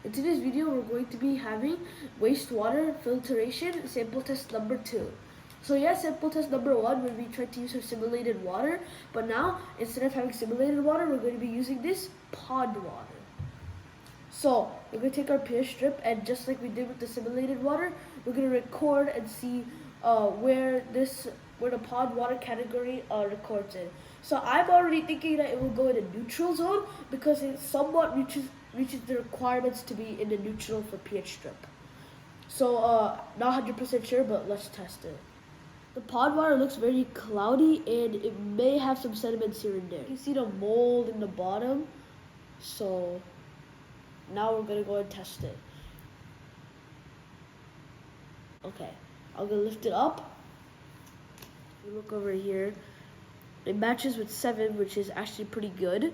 In today's video, we're going to be having wastewater filtration sample test number 2. So yes, sample test number 1 when we tried to use our simulated water, but now instead of having simulated water, we're going to be using this pond water. So we're going to take our pH strip, and just like we did with the simulated water, we're going to record and see where the pond water category records it. So I'm already thinking that it will go in a neutral zone because it somewhat reaches the requirements to be in the neutral for pH strip. So not 100% sure, but let's test it. The pond water looks very cloudy and it may have some sediments here and there. You can see the mold in the bottom. So now we're gonna go and test it. Okay, I'm gonna lift it up. If you look over here, it matches with 7, which is actually pretty good.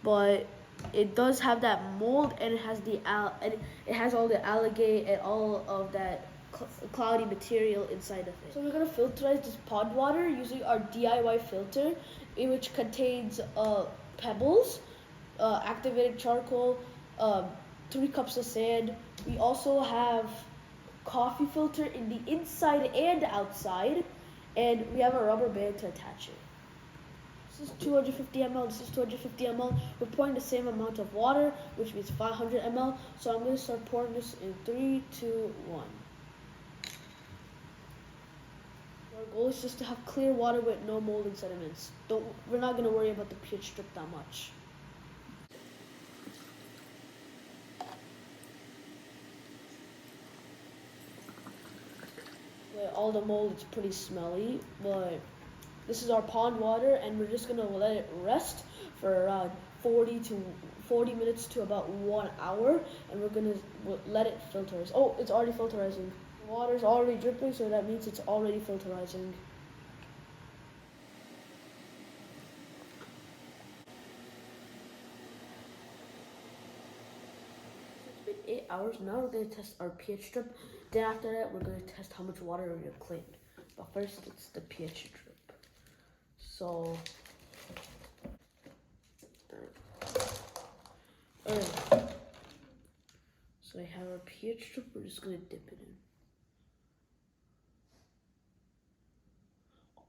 But it does have that mold, and it has all the algae and all of that cloudy material inside of it. So we're gonna filterize this pond water using our DIY filter, which contains pebbles, activated charcoal, 3 cups of sand. We also have coffee filter in the inside and outside, and we have a rubber band to attach it. This is 250 ml, this is 250 ml. We're pouring the same amount of water, which means 500 ml. So I'm going to start pouring this in 3, 2, 1. Our goal is just to have clear water with no mold and sediments. We're not going to worry about the pH strip that much. All the mold is pretty smelly, but this is our pond water, and we're just gonna let it rest for around 40 minutes to about 1 hour, and we're gonna let it filterize. Oh, it's already filterizing. The water's already dripping, so that means it's already filterizing. It's been 8 hours. Now we're gonna test our pH strip. Then after that, we're gonna test how much water we reclaimed. But first, it's the pH strip. So, alright. So I have our pH strip. We're just gonna dip it in.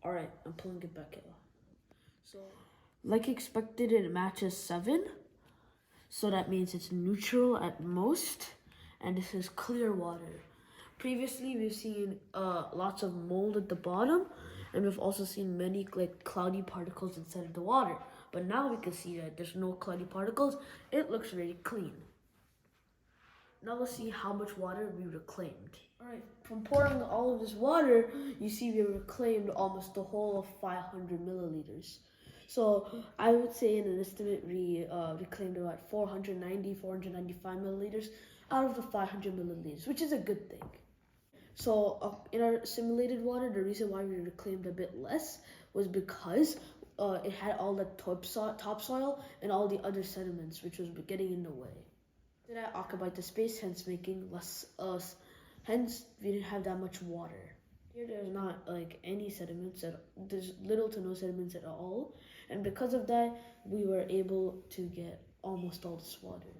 Alright, I'm pulling it back out. So, like expected, it matches 7. So that means it's neutral at most, and this is clear water. Previously, we've seen lots of mold at the bottom, and we've also seen many cloudy particles inside of the water. But now we can see that there's no cloudy particles. It looks very clean. Now let's see how much water we reclaimed. Alright, from pouring all of this water, you see we reclaimed almost the whole of 500 milliliters. So I would say in an estimate we reclaimed about 495 milliliters out of the 500 milliliters, which is a good thing. So in our simulated water, the reason why we reclaimed a bit less was because it had all the topsoil and all the other sediments, which was getting in the way. That occupied the space, hence making less hence we didn't have that much water. Here there's not any sediments there's little to no sediments at all, and because of that we were able to get almost all this water.